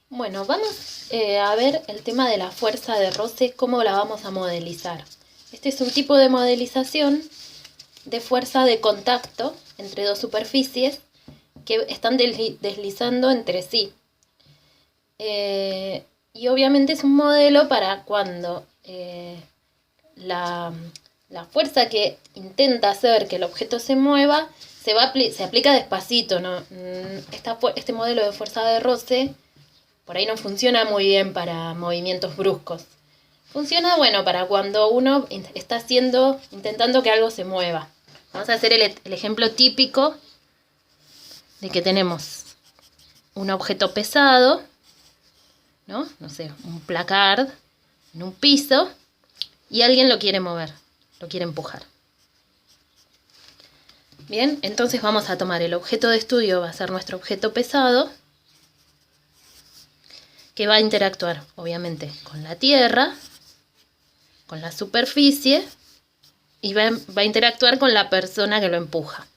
Bueno, vamos a ver el tema de la fuerza de roce, cómo la vamos a modelizar. Este es un tipo de modelización de fuerza de contacto entre dos superficies que están deslizando entre sí. Y obviamente es un modelo para cuando la fuerza que intenta hacer que el objeto se mueva se aplica despacito, ¿no? Este modelo de fuerza de roce por ahí no funciona muy bien para movimientos bruscos. Funciona, bueno, para cuando uno está intentando que algo se mueva. Vamos a hacer el ejemplo típico de que tenemos un objeto pesado, ¿no? No sé, un placard en un piso y alguien lo quiere mover, lo quiere empujar. Bien, entonces vamos a tomar el objeto de estudio, va a ser nuestro objeto pesado, que va a interactuar, obviamente, con la tierra, con la superficie, y va a interactuar con la persona que lo empuja.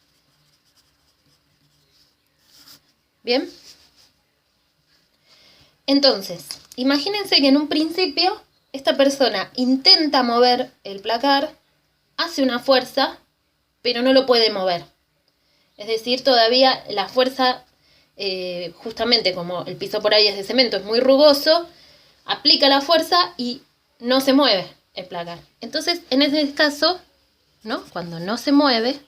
¿Bien? Entonces, imagínense que en un principio esta persona intenta mover el placard, hace una fuerza, pero no lo puede mover. Es decir, todavía la fuerza, justamente como el piso por ahí es de cemento, es muy rugoso, aplica la fuerza y no se mueve el placard. Entonces, en ese caso, ¿no? Cuando no se mueve,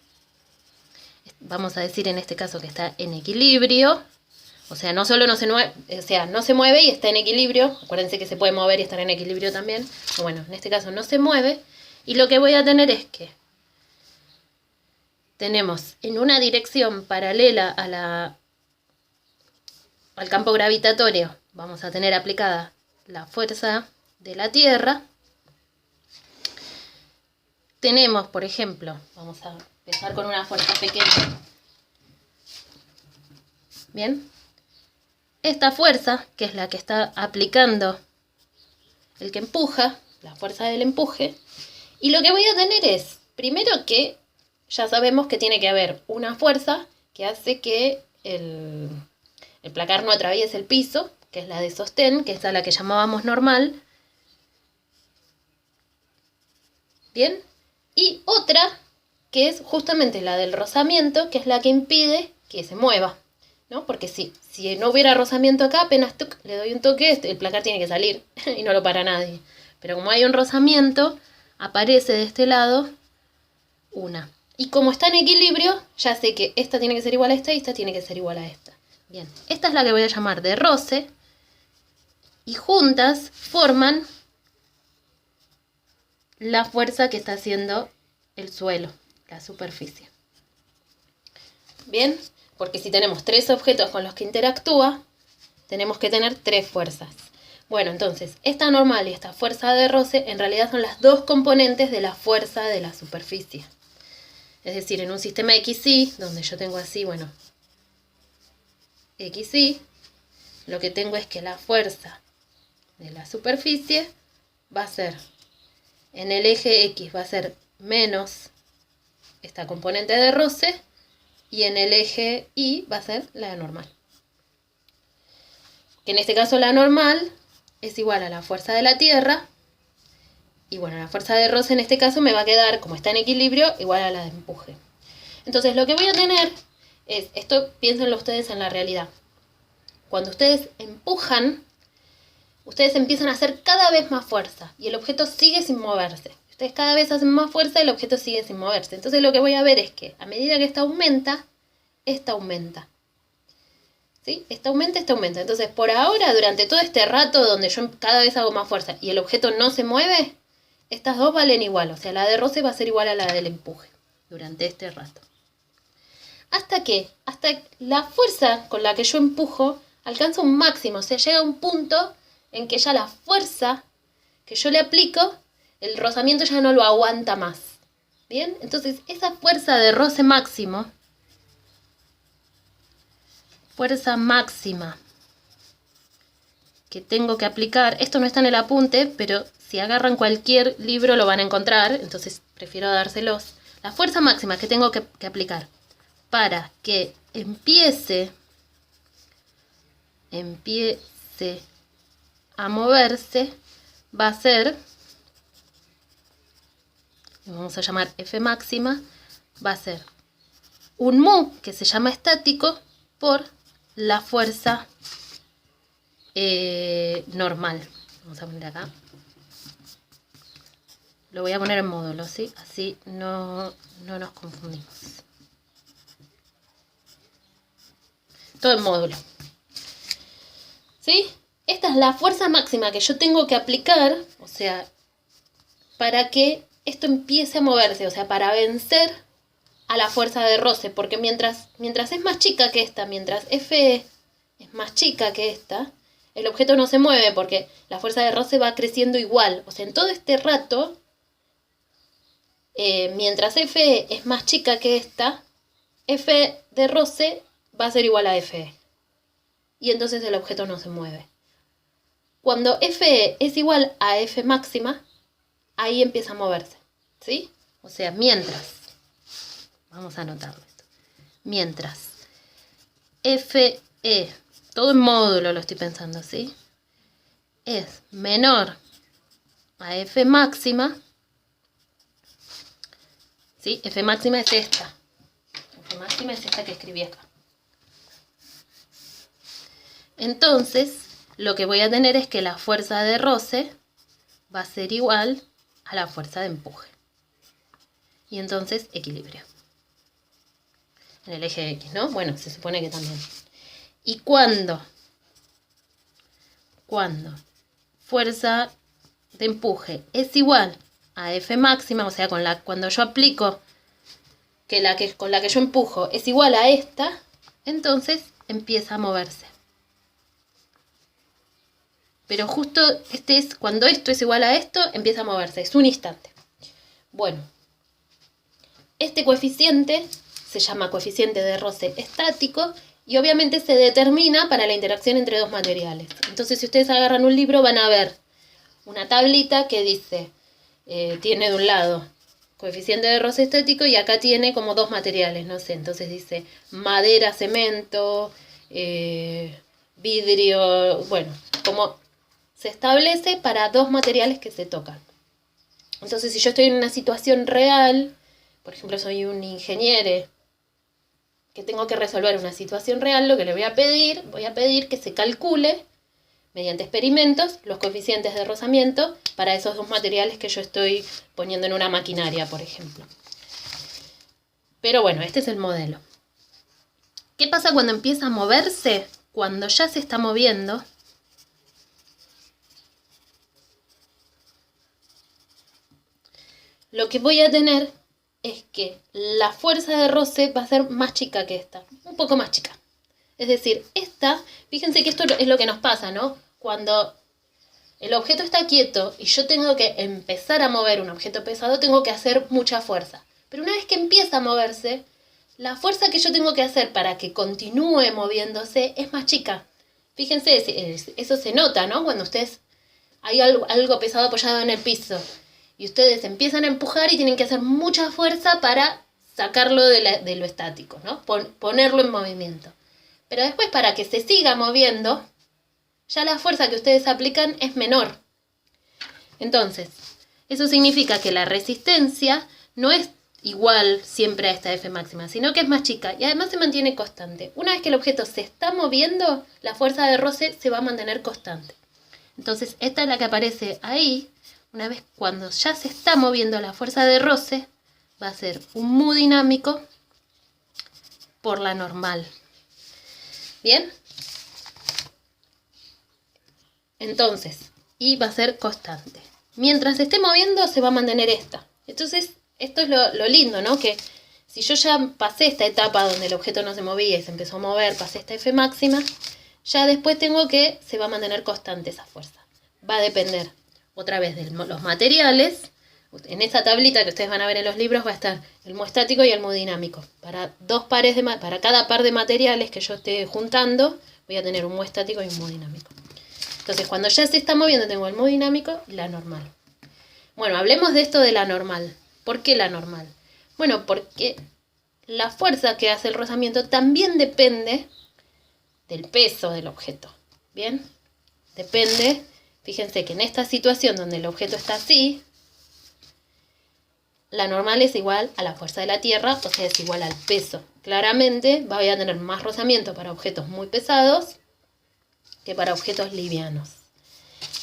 vamos a decir en este caso que está en equilibrio, o sea, no solo no se mueve, o sea, no se mueve y está en equilibrio, acuérdense que se puede mover y estar en equilibrio también, bueno, en este caso no se mueve, y lo que voy a tener es que tenemos en una dirección paralela al campo gravitatorio, vamos a tener aplicada la fuerza de la Tierra. Tenemos, por ejemplo, vamos a empezar con una fuerza pequeña. Bien, esta fuerza, que es la que está aplicando el que empuja, la fuerza del empuje, y lo que voy a tener es, primero que ya sabemos que tiene que haber una fuerza que hace que el placard no atraviese el piso, que es la de sostén, que es a la que llamábamos normal. Bien, y otra que es justamente la del rozamiento, que es la que impide que se mueva, ¿no? Porque si no hubiera rozamiento acá, apenas le doy un toque, el placard tiene que salir y no lo para nadie. Pero como hay un rozamiento, aparece de este lado una. Y como está en equilibrio, ya sé que esta tiene que ser igual a esta y esta tiene que ser igual a esta. Bien, esta es la que voy a llamar de roce. Y juntas forman la fuerza que está haciendo el suelo, la superficie. Bien, porque si tenemos tres objetos con los que interactúa, tenemos que tener tres fuerzas. Bueno, entonces, esta normal y esta fuerza de roce en realidad son las dos componentes de la fuerza de la superficie. Es decir, en un sistema XY, donde yo tengo así, bueno, XY, lo que tengo es que la fuerza de la superficie va a ser, en el eje X va a ser menos esta componente de roce, y en el eje Y va a ser la normal. Que en este caso la normal es igual a la fuerza de la Tierra, y bueno, la fuerza de roce en este caso me va a quedar, como está en equilibrio, igual a la de empuje. Entonces lo que voy a tener es, esto piénsenlo ustedes en la realidad. Cuando ustedes empujan, ustedes empiezan a hacer cada vez más fuerza y el objeto sigue sin moverse. Ustedes cada vez hacen más fuerza y el objeto sigue sin moverse. Entonces lo que voy a ver es que a medida que esta aumenta. ¿Sí? Esta aumenta. Entonces por ahora, durante todo este rato donde yo cada vez hago más fuerza y el objeto no se mueve, estas dos valen igual. O sea, la de roce va a ser igual a la del empuje durante este rato. ¿Hasta qué? Hasta la fuerza con la que yo empujo alcanza un máximo. O sea, llega a un punto en que ya la fuerza que yo le aplico, el rozamiento ya no lo aguanta más. ¿Bien? Entonces, esa fuerza de roce máximo, fuerza máxima que tengo que aplicar, esto no está en el apunte, pero si agarran cualquier libro lo van a encontrar, entonces prefiero dárselos. La fuerza máxima que tengo que aplicar para que empiece empiece a moverse va a ser, lo vamos a llamar F máxima, va a ser un mu que se llama estático por la fuerza normal. Vamos a poner acá. Lo voy a poner en módulo, ¿sí? Así no nos confundimos. Todo en módulo. ¿Sí? Esta es la fuerza máxima que yo tengo que aplicar, o sea, para que esto empiece a moverse, o sea, para vencer a la fuerza de roce, porque mientras es más chica que esta, mientras F es más chica que esta, el objeto no se mueve porque la fuerza de roce va creciendo igual. O sea, en todo este rato, mientras F es más chica que esta, F de roce va a ser igual a F. Y entonces el objeto no se mueve. Cuando F es igual a F máxima, ahí empieza a moverse. ¿Sí? O sea, mientras. Vamos a anotarlo esto. Mientras Fe, todo en módulo lo estoy pensando, ¿sí? Es menor a F máxima. ¿Sí? F máxima es esta. F máxima es esta que escribí acá. Entonces, lo que voy a tener es que la fuerza de roce va a ser igual a la fuerza de empuje. Y entonces, equilibrio. En el eje X, ¿no? Bueno, se supone que también. ¿Y cuándo fuerza de empuje es igual a F máxima, o sea, cuando yo aplico con la que yo empujo es igual a esta, entonces empieza a moverse. Pero justo cuando esto es igual a esto, empieza a moverse, es un instante. Bueno, este coeficiente se llama coeficiente de roce estático y obviamente se determina para la interacción entre dos materiales. Entonces, si ustedes agarran un libro, van a ver una tablita que dice, tiene de un lado coeficiente de roce estático y acá tiene como dos materiales, no sé, entonces dice madera, cemento, vidrio, bueno, como se establece para dos materiales que se tocan. Entonces, si yo estoy en una situación real, por ejemplo, soy un ingeniero que tengo que resolver una situación real, lo que le voy a pedir que se calcule mediante experimentos los coeficientes de rozamiento para esos dos materiales que yo estoy poniendo en una maquinaria, por ejemplo. Pero bueno, este es el modelo. ¿Qué pasa cuando empieza a moverse? Cuando ya se está moviendo, lo que voy a tener es que la fuerza de roce va a ser más chica que esta, un poco más chica. Es decir, fíjense que esto es lo que nos pasa, ¿no? Cuando el objeto está quieto y yo tengo que empezar a mover un objeto pesado, tengo que hacer mucha fuerza. Pero una vez que empieza a moverse, la fuerza que yo tengo que hacer para que continúe moviéndose es más chica. Fíjense, eso se nota, ¿no? Cuando hay algo pesado apoyado en el piso y ustedes empiezan a empujar y tienen que hacer mucha fuerza para sacarlo de lo estático, ¿no? Ponerlo en movimiento. Pero después, para que se siga moviendo, ya la fuerza que ustedes aplican es menor. Entonces, eso significa que la resistencia no es igual siempre a esta F máxima, sino que es más chica y además se mantiene constante. Una vez que el objeto se está moviendo, la fuerza de roce se va a mantener constante. Entonces, esta es la que aparece ahí. Una vez cuando ya se está moviendo la fuerza de roce, va a ser un mu dinámico por la normal. ¿Bien? Entonces, y va a ser constante. Mientras se esté moviendo, se va a mantener esta. Entonces, esto es lo lindo, ¿no? Que si yo ya pasé esta etapa donde el objeto no se movía y se empezó a mover, pasé esta F máxima, ya después se va a mantener constante esa fuerza. Va a depender, otra vez, de los materiales. En esa tablita que ustedes van a ver en los libros va a estar el mu estático y el mu dinámico. Para cada par de materiales que yo esté juntando, voy a tener un mu estático y un mu dinámico. Entonces, cuando ya se está moviendo, tengo el mu dinámico y la normal. Bueno, hablemos de esto de la normal. ¿Por qué la normal? Bueno, porque la fuerza que hace el rozamiento también depende del peso del objeto. ¿Bien? Depende. Fíjense que en esta situación donde el objeto está así, la normal es igual a la fuerza de la Tierra, o sea, es igual al peso. Claramente voy a tener más rozamiento para objetos muy pesados que para objetos livianos.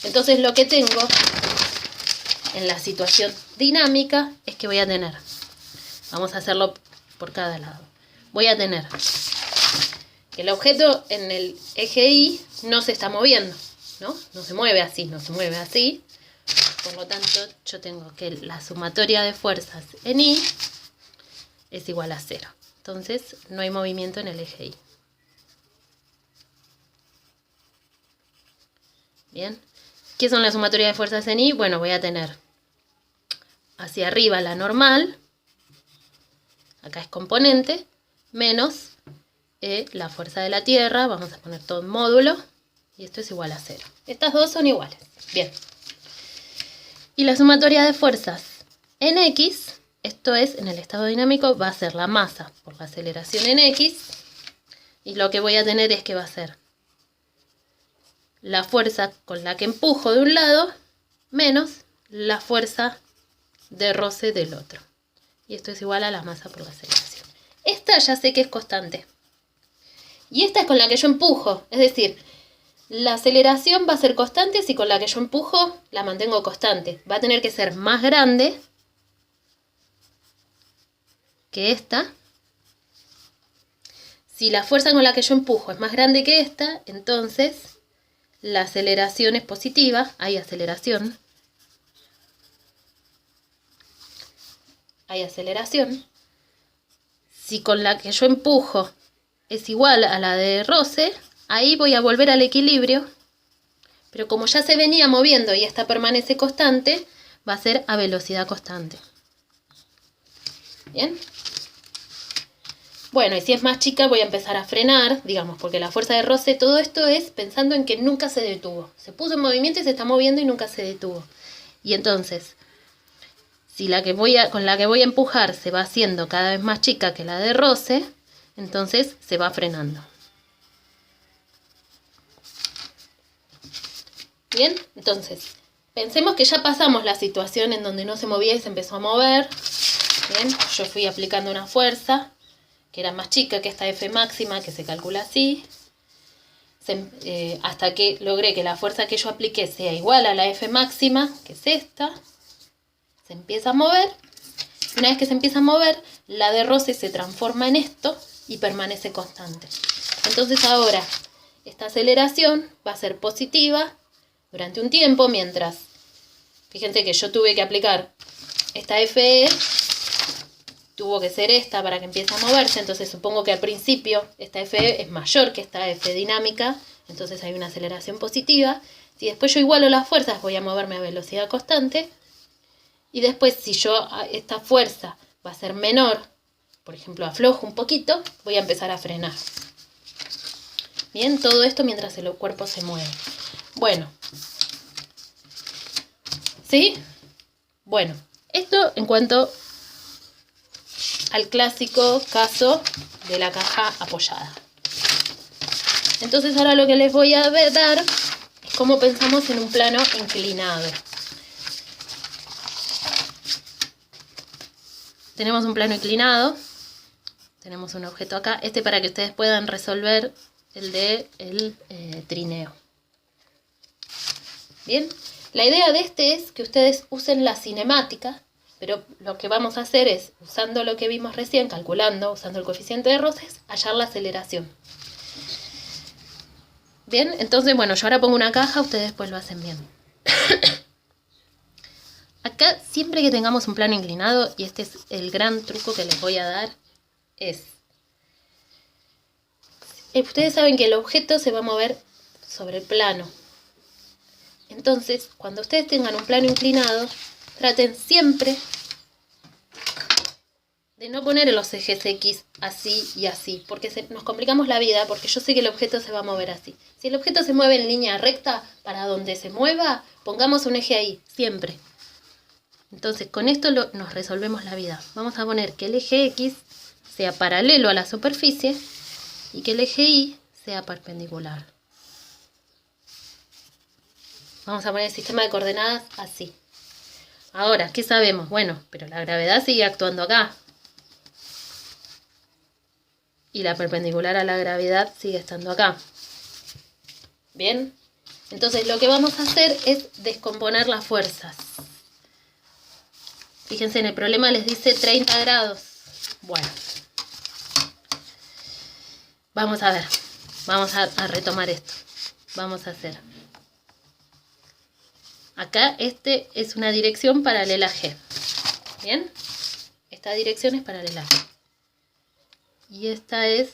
Entonces lo que tengo en la situación dinámica es que voy a tener, vamos a hacerlo por cada lado, voy a tener que el objeto en el eje Y no se está moviendo, ¿no? No se mueve así, no se mueve así. Por lo tanto, yo tengo que la sumatoria de fuerzas en Y es igual a 0. Entonces, no hay movimiento en el eje Y. Bien. ¿Qué son las sumatorias de fuerzas en Y? Bueno, voy a tener hacia arriba la normal, acá es componente, menos la fuerza de la Tierra, vamos a poner todo en módulo, y esto es igual a 0. Estas dos son iguales. Bien. Y la sumatoria de fuerzas en X, esto es, en el estado dinámico, va a ser la masa por la aceleración en X, y lo que voy a tener es que va a ser la fuerza con la que empujo de un lado, menos la fuerza de roce del otro. Y esto es igual a la masa por la aceleración. Esta ya sé que es constante. Y esta es con la que yo empujo, es decir, la aceleración va a ser constante si con la que yo empujo la mantengo constante. Va a tener que ser más grande que esta. Si la fuerza con la que yo empujo es más grande que esta, entonces la aceleración es positiva. Hay aceleración. Hay aceleración. Si con la que yo empujo es igual a la de roce, ahí voy a volver al equilibrio, pero como ya se venía moviendo y esta permanece constante, va a ser a velocidad constante. ¿Bien? Bueno, y si es más chica voy a empezar a frenar, digamos, porque la fuerza de roce, todo esto es pensando en que nunca se detuvo. Se puso en movimiento y se está moviendo y nunca se detuvo. Y entonces, si con la que voy a empujar se va haciendo cada vez más chica que la de roce, entonces se va frenando. Bien, entonces, pensemos que ya pasamos la situación en donde no se movía y se empezó a mover. Bien, yo fui aplicando una fuerza que era más chica que esta F máxima, que se calcula así, hasta que logré que la fuerza que yo apliqué sea igual a la F máxima, que es esta. Se empieza a mover. Una vez que se empieza a mover, la de roce se transforma en esto y permanece constante. Entonces ahora, esta aceleración va a ser positiva durante un tiempo, mientras, fíjense que yo tuve que aplicar esta FE, tuvo que ser esta para que empiece a moverse, entonces supongo que al principio esta FE es mayor que esta F dinámica, entonces hay una aceleración positiva. Si después yo igualo las fuerzas, voy a moverme a velocidad constante, y después si esta fuerza va a ser menor, por ejemplo aflojo un poquito, voy a empezar a frenar. Bien, todo esto mientras el cuerpo se mueve. Bueno. ¿Sí? Bueno, esto en cuanto al clásico caso de la caja apoyada. Entonces ahora lo que les voy a dar es cómo pensamos en un plano inclinado. Tenemos un plano inclinado, tenemos un objeto acá, para que ustedes puedan resolver el trineo. Bien, la idea de es que ustedes usen la cinemática, pero lo que vamos a hacer es, usando lo que vimos recién, calculando, usando el coeficiente de roces, hallar la aceleración. Bien, entonces, bueno, yo ahora pongo una caja, ustedes después lo hacen bien. Acá, siempre que tengamos un plano inclinado, y este es el gran truco que les voy a dar, es... Ustedes saben que el objeto se va a mover sobre el plano. Entonces, cuando ustedes tengan un plano inclinado, traten siempre de no poner los ejes X así y así, porque nos complicamos la vida, porque yo sé que el objeto se va a mover así. Si el objeto se mueve en línea recta, para donde se mueva, pongamos un eje ahí, siempre. Entonces, con esto nos resolvemos la vida. Vamos a poner que el eje X sea paralelo a la superficie y que el eje Y sea perpendicular. Vamos a poner el sistema de coordenadas así. Ahora, ¿qué sabemos? Bueno, pero la gravedad sigue actuando acá. Y la perpendicular a la gravedad sigue estando acá. ¿Bien? Entonces lo que vamos a hacer es descomponer las fuerzas. Fíjense, en el problema les dice 30 grados. Bueno. Vamos a ver. Vamos a retomar esto. Vamos a hacer. Acá este es una dirección paralela a G. ¿Bien? Esta dirección es paralela a G. Y esta es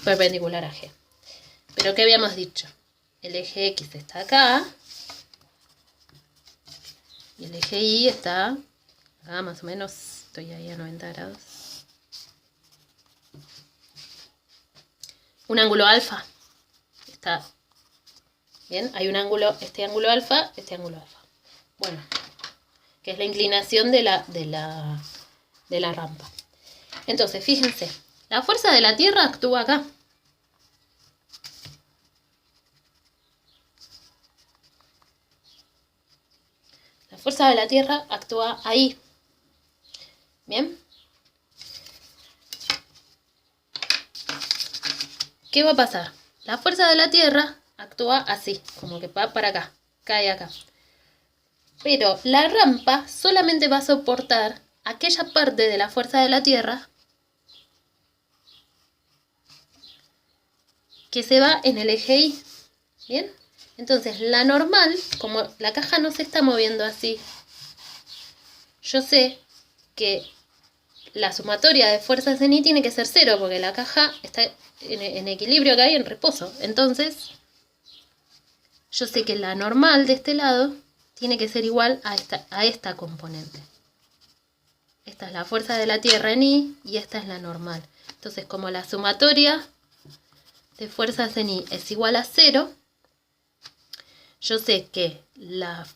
perpendicular a G. Pero ¿qué habíamos dicho? El eje X está acá. Y el eje Y está acá, más o menos. Estoy ahí a 90 grados. Un ángulo alfa. Está bien. Hay un ángulo, este ángulo alfa, este ángulo alfa. Bueno, que es la inclinación de la rampa. Entonces, fíjense. La fuerza de la Tierra actúa acá. La fuerza de la Tierra actúa ahí. ¿Bien? ¿Qué va a pasar? La fuerza de la Tierra actúa así, como que va para acá, cae acá. Pero la rampa solamente va a soportar aquella parte de la fuerza de la Tierra que se va en el eje Y. ¿Bien? Entonces, la normal, como la caja no se está moviendo así, yo sé que la sumatoria de fuerzas en Y tiene que ser 0, porque la caja está en equilibrio acá y en reposo. Entonces, yo sé que la normal de este lado tiene que ser igual a esta componente. Esta es la fuerza de la Tierra en Y y esta es la normal. Entonces, como la sumatoria de fuerzas en Y es igual a 0, yo sé que la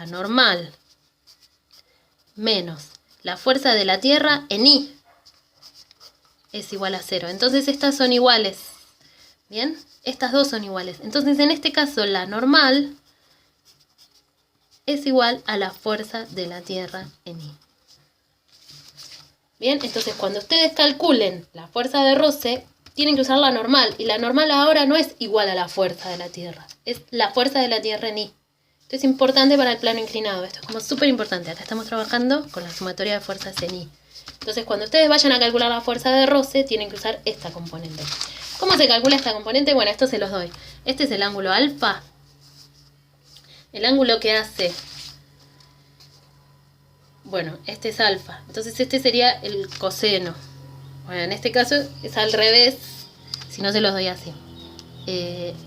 normal menos la fuerza de la Tierra en Y es igual a 0. Entonces estas son iguales. ¿Bien? Estas dos son iguales. Entonces en este caso la normal es igual a la fuerza de la Tierra en Y. Bien, entonces cuando ustedes calculen la fuerza de roce, tienen que usar la normal. Y la normal ahora no es igual a la fuerza de la Tierra. Es la fuerza de la Tierra en Y. Esto es importante para el plano inclinado. Esto es como súper importante. Acá estamos trabajando con la sumatoria de fuerzas en Y. Entonces cuando ustedes vayan a calcular la fuerza de roce, tienen que usar esta componente. ¿Cómo se calcula esta componente? Bueno, esto se los doy. Este es el ángulo alfa. El ángulo que hace... Bueno, este es alfa. Entonces este sería el coseno. Bueno, en este caso es al revés. Si no, se los doy así.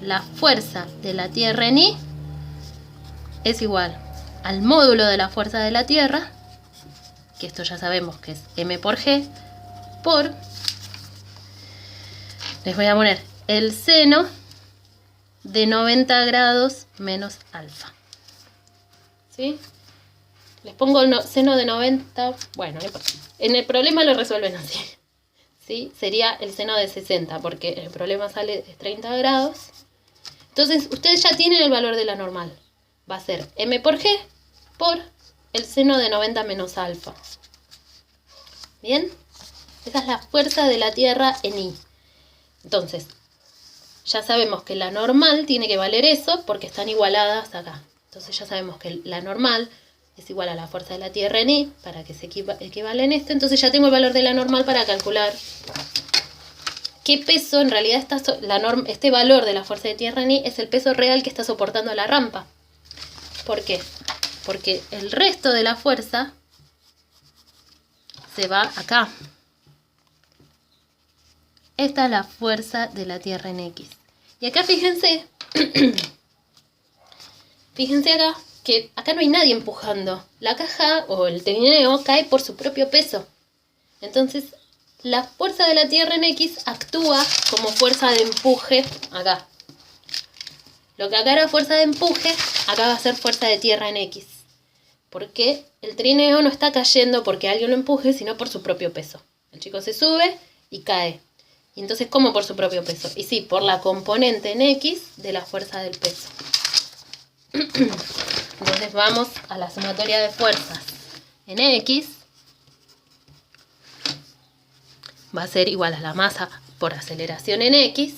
La fuerza de la Tierra en Y es igual al módulo de la fuerza de la Tierra, que esto ya sabemos que es m por g, por... Les voy a poner el seno de 90 grados menos alfa. ¿Sí? Les pongo el seno de 90... Bueno, en el problema lo resuelven así. ¿Sí? Sería el seno de 60, porque el problema sale de 30 grados. Entonces, ustedes ya tienen el valor de la normal. Va a ser m por g por el seno de 90 menos alfa. ¿Bien? Esa es la fuerza de la Tierra en Y. Entonces, ya sabemos que la normal tiene que valer eso porque están igualadas acá. Entonces ya sabemos que la normal es igual a la fuerza de la Tierra en Y para que se equivalen esto. Entonces ya tengo el valor de la normal para calcular qué peso en realidad está este valor de la fuerza de Tierra en Y es el peso real que está soportando la rampa. ¿Por qué? Porque el resto de la fuerza se va acá. Esta es la fuerza de la Tierra en X. Y acá fíjense, fíjense acá, que acá no hay nadie empujando. La caja o el trineo cae por su propio peso. Entonces, la fuerza de la Tierra en X actúa como fuerza de empuje acá. Lo que acá era fuerza de empuje, acá va a ser fuerza de Tierra en X. Porque el trineo no está cayendo porque alguien lo empuje, sino por su propio peso. El chico se sube y cae. Y entonces, ¿cómo por su propio peso? Y sí, por la componente en X de la fuerza del peso. Entonces vamos a la sumatoria de fuerzas en X. Va a ser igual a la masa por aceleración en X.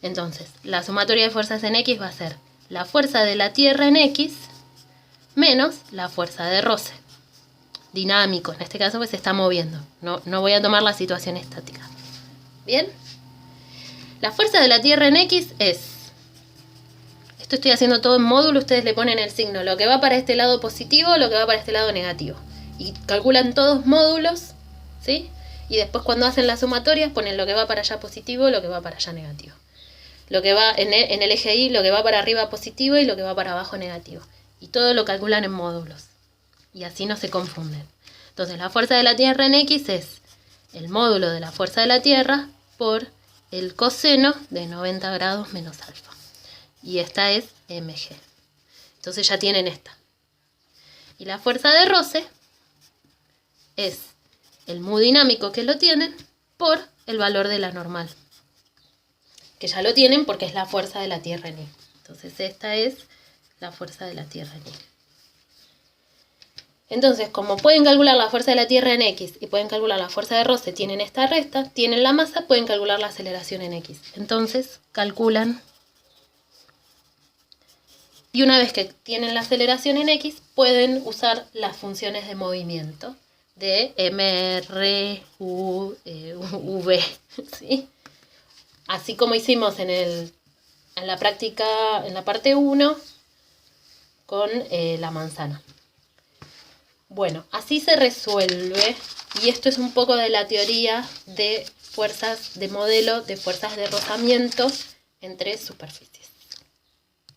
Entonces, la sumatoria de fuerzas en X va a ser la fuerza de la Tierra en X menos la fuerza de roce. Dinámico, en este caso pues se está moviendo. No voy a tomar la situación estática. ¿Bien? La fuerza de la Tierra en X es... Esto estoy haciendo todo en módulo, ustedes le ponen el signo. Lo que va para este lado positivo, lo que va para este lado negativo. Y calculan todos módulos, ¿sí? Y después cuando hacen las sumatorias ponen lo que va para allá positivo, lo que va para allá negativo. Lo que va en el eje Y, lo que va para arriba positivo y lo que va para abajo negativo. Y todo lo calculan en módulos. Y así no se confunden. Entonces la fuerza de la Tierra en X es el módulo de la fuerza de la Tierra por el coseno de 90 grados menos alfa. Y esta es mg. Entonces ya tienen esta. Y la fuerza de roce es el mu dinámico que lo tienen por el valor de la normal. Que ya lo tienen porque es la fuerza de la Tierra en Y. Entonces esta es la fuerza de la Tierra en Y. Entonces, como pueden calcular la fuerza de la Tierra en X y pueden calcular la fuerza de roce, tienen esta resta, tienen la masa, pueden calcular la aceleración en X. Entonces, calculan. Y una vez que tienen la aceleración en X, pueden usar las funciones de movimiento de M, R, U, V, ¿sí? Así como hicimos en la práctica, en la parte 1, con la manzana. Bueno, así se resuelve, y esto es un poco de la teoría de fuerzas de modelo, de fuerzas de rozamiento entre superficies.